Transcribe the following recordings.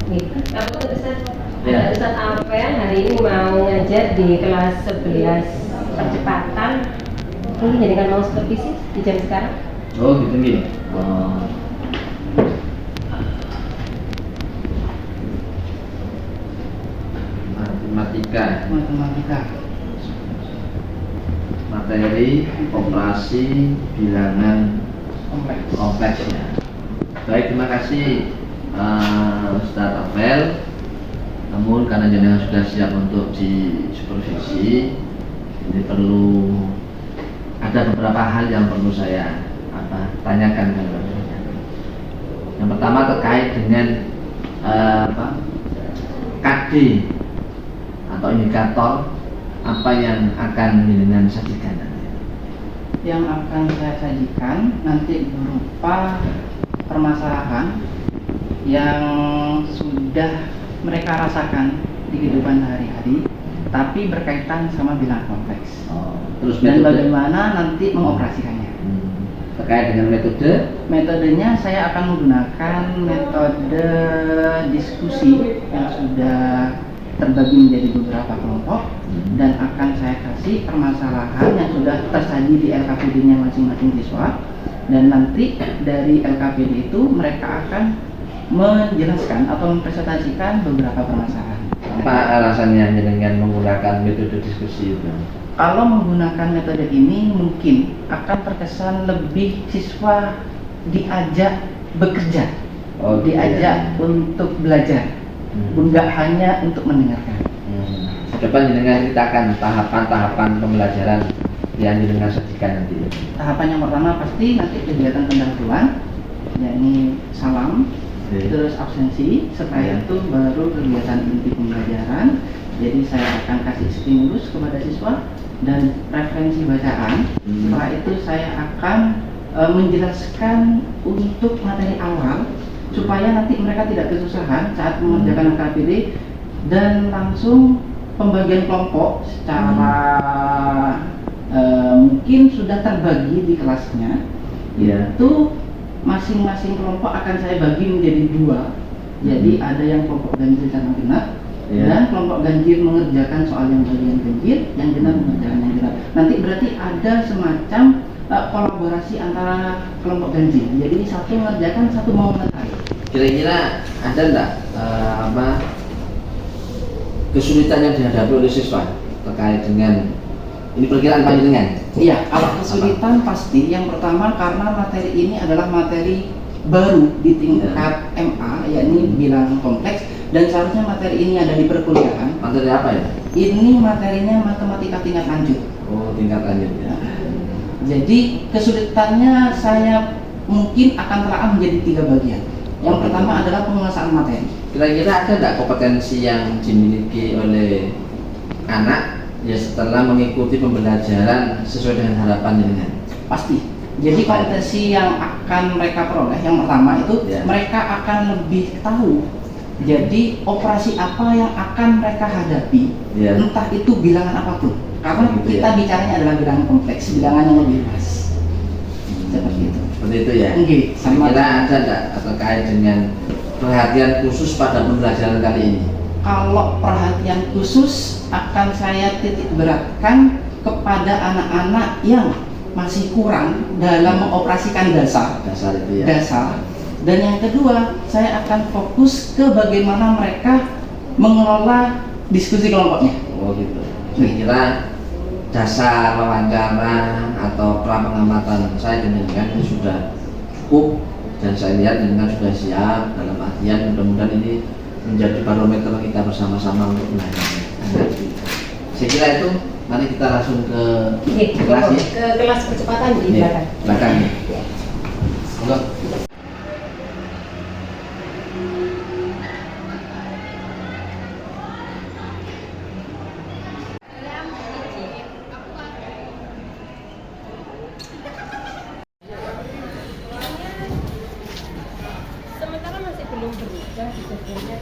Gitu. Aku tuh Ustaz, Ya. ada Ustaz Alvel hari ini mau ngajar di kelas 11 percepatan. Mungkin jadi kan mau supervisi di jam sekarang. Oh gitu nih. Matematika. Materi operasi bilangan kompleks ya. Baik, terima kasih Ustadz Apel. Namun karena jenengan sudah siap untuk disupervisi, ini perlu ada beberapa hal yang perlu saya tanyakan. Yang pertama terkait dengan KD atau indikator apa yang akan jenengan sajikan nanti. Yang akan saya sajikan nanti berupa permasalahan yang sudah mereka rasakan di kehidupan sehari-hari, tapi berkaitan sama bilangan kompleks. Terus dan metode, bagaimana nanti mengoperasikannya. Terkait dengan metode? Metodenya saya akan menggunakan metode diskusi yang sudah terbagi menjadi beberapa kelompok dan akan saya kasih permasalahan yang sudah tersaji di LKPD-nya masing-masing siswa, dan nanti dari LKPD itu mereka akan menjelaskan atau mempresentasikan beberapa permasalahan. Apa alasannya dengan menggunakan metode diskusi itu? Kalau menggunakan metode ini mungkin akan terkesan lebih siswa diajak bekerja, diajak untuk belajar, enggak hanya untuk mendengarkan. Coba jenengan ceritakan tahapan-tahapan pembelajaran yang jenengan sajikan nanti. Tahapan yang pertama pasti nanti kegiatan pendahuluan, yakni salam, terus absensi, setelah itu baru kegiatan inti pembelajaran. Jadi saya akan kasih stimulus kepada siswa dan referensi bacaan. Setelah itu saya akan menjelaskan untuk materi awal supaya nanti mereka tidak kesusahan saat mengerjakan LKPD, dan langsung pembagian kelompok secara mungkin sudah terbagi di kelasnya. Itu masing-masing kelompok akan saya bagi menjadi dua. Jadi ada yang kelompok ganjil dan genap, dan kelompok ganjil mengerjakan soal yang bagian ganjil, yang genap mengerjakan yang genap. Nanti berarti ada semacam kolaborasi antara kelompok ganjil. Jadi satu mengerjakan, satu mau mengetahui. Kira-kira ada enggak kesulitan yang dihadapi oleh siswa terkait dengan ini perkiraan panjenengan? Iya, kalau kesulitan pasti yang pertama karena materi ini adalah materi baru di tingkat MA, yakni bilangan kompleks, dan seharusnya materi ini ada di perkuliahan. Materi apa ya? Ini materinya matematika tingkat lanjut. Oh, tingkat lanjut ya. Jadi kesulitannya saya mungkin akan telah menjadi 3 bagian. Yang pertama adalah penguasaan materi. Kira-kira ada enggak kompetensi yang dimiliki oleh anak ya setelah mengikuti pembelajaran sesuai dengan harapan jenengan? Pasti. Jadi kompetensi yang akan mereka peroleh yang pertama itu mereka akan lebih tahu. Jadi operasi apa yang akan mereka hadapi, entah itu bilangan apapun. Karena kita bicaranya adalah bilangan kompleks, bilangan yang lebih luas. Seperti itu. Seperti itu ya. Kira-kira ada enggak terkait dengan perhatian khusus pada pembelajaran kali ini? Kalau perhatian khusus akan saya titik beratkan kepada anak-anak yang masih kurang dalam mengoperasikan dasar itu ya. Dasar. Dan yang kedua, saya akan fokus ke bagaimana mereka mengelola diskusi kelompoknya. Oh gitu. Saya kira dasar wawancara atau prapengamatan saya dengan ini sudah cukup, dan saya lihat dengan sudah siap dalam artian mudah-mudahan ini menjadi barometer kita bersama-sama untuk melayani. Saya kira itu, mari kita langsung ke kelas ya. Ke kelas percepatan di belakang. Belakang. Enggak. Sementara masih belum berubah sebetulnya.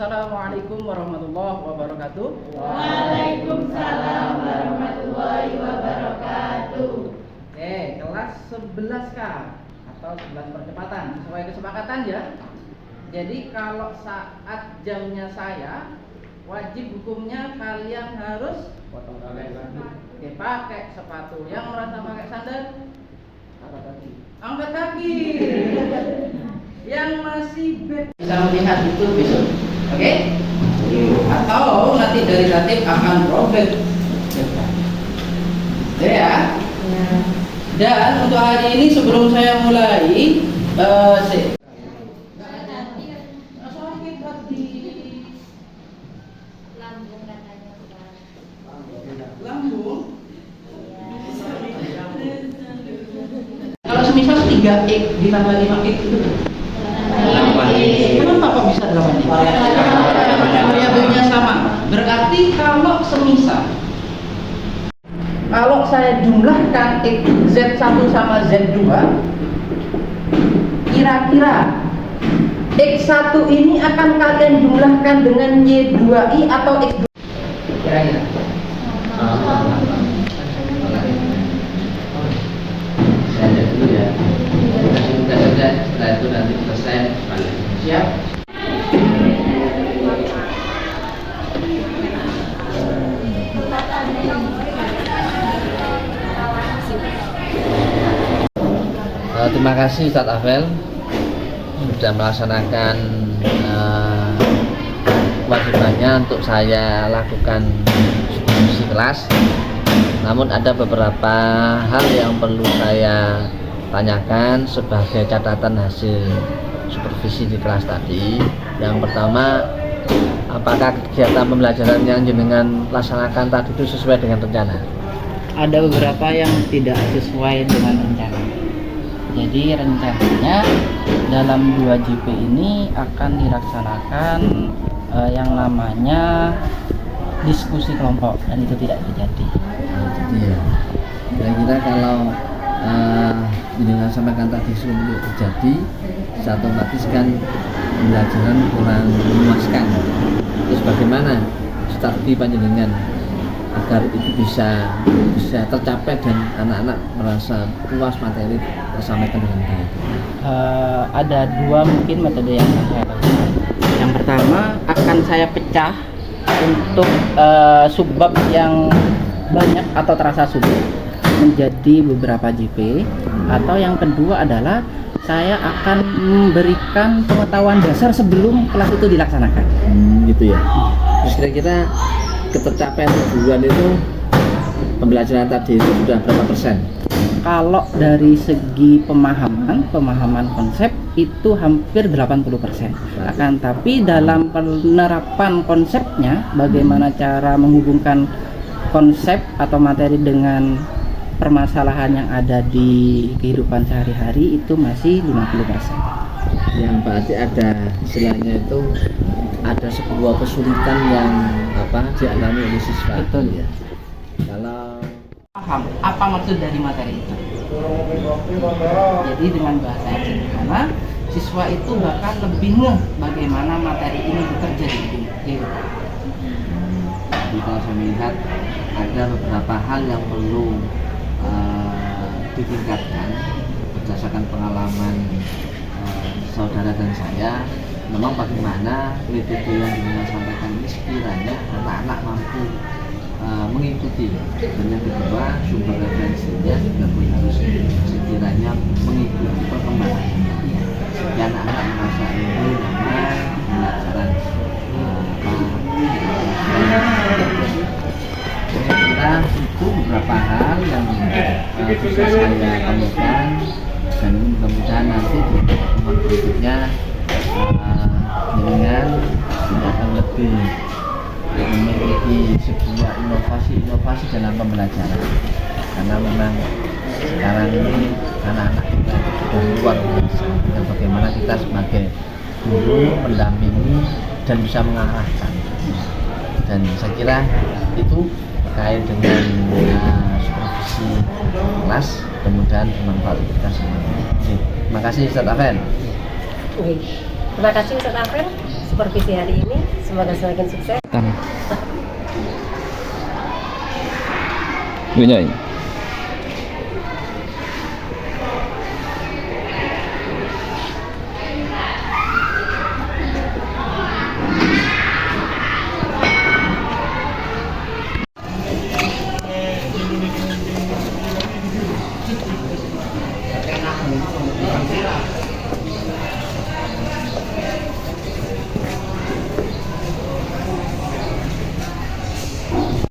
Assalamualaikum warahmatullahi wabarakatuh. Waalaikumsalam warahmatullahi wabarakatuh. Oke, kelas 11K atau 11 percepatan sesuai kesepakatan ya. Jadi kalau saat jamnya saya, wajib hukumnya kalian harus pakai sepatu. Yang merasa pakai sandal, angkat kaki. Yang masih bisa melihat itu besok, oke? Atau nanti dari tatip akan robek, ya. Dan untuk hari ini sebelum saya mulai, sakit hati, Lambung katanya Pak. lambung. Kalau semisal 3x ditambah 5x itu kenapa kok bisa 8x? Variabelnya sama. Berarti kalau semisal kalau saya jumlahkan Z1 sama Z2, kira-kira X1 ini akan kalian jumlahkan dengan Y2I atau X2? Kira-kira. Saya ada dulu ya. Nanti buka saja, setelah itu nanti selesai balik. Siap? Terima kasih Ustadz Afel sudah melaksanakan kewajibannya untuk saya lakukan supervisi kelas. Namun ada beberapa hal yang perlu saya tanyakan sebagai catatan hasil supervisi di kelas tadi. Yang pertama, apakah kegiatan pembelajaran yang jenengan laksanakan tadi itu sesuai dengan rencana? Ada beberapa yang tidak sesuai dengan rencana. Jadi rencananya dalam 2 JP ini akan dilaksanakan yang namanya diskusi kelompok, dan itu tidak terjadi. Jadi ya, kira-kira kalau jenengan sampaikan tadi sebelum terjadi, satu otomatis kan pembelajaran kurang memuaskan. Terus bagaimana strategi panjenengan agar itu bisa tercapai dan anak-anak merasa puas materi tersampaikan dengan baik? Ada 2 mungkin metode yang akan saya lakukan. Yang pertama akan saya pecah untuk subbab yang banyak atau terasa sulit menjadi beberapa JP, atau yang kedua adalah saya akan memberikan pengetahuan dasar sebelum kelas itu dilaksanakan. Gitu ya. Terus kira-kira ketercapaian tujuan itu pembelajaran tadi itu sudah berapa persen? Kalau dari segi pemahaman konsep itu hampir 80%. Akan tapi dalam penerapan konsepnya, bagaimana cara menghubungkan konsep atau materi dengan permasalahan yang ada di kehidupan sehari-hari itu masih 50%. Yang berarti ada istilahnya itu ada sebuah kesulitan yang dialami oleh siswa. Betul ya. Kalau paham apa maksud dari materi itu, jadi dengan bahasa yang sederhana, siswa itu bahkan lebih ngeh bagaimana materi ini bekerja di kehidupan. Jadi kalau saya melihat ada beberapa hal yang perlu ditingkatkan berdasarkan pengalaman saudara dan saya. Memang bagaimana metode yang disampaikan ini sekiranya anak-anak mampu mengikuti, dan yang kedua sumber referensinya juga pun harus sekiranya mengikuti perkembangannya. Jadi anak-anak merasa ini nyaman pembelajaran saya kira itu beberapa hal yang bisa saya temukan, dan mudah-mudahan nanti di pertemuan berikutnya dengan tidak akan lebih memiliki sebuah inovasi dalam pembelajaran, karena memang sekarang ini anak-anak kita sudah luar biasa, dan bagaimana kita sebagai guru mendampingi dan bisa mengarahkan. Dan saya kira itu terkait dengan supervisi kelas, kemudian bermanfaat kita semua. Terima kasih Ustadz Afen. Terima kasih Ustadz Afel. supervisi hari ini. Semoga semakin sukses. Yuk, Nyai.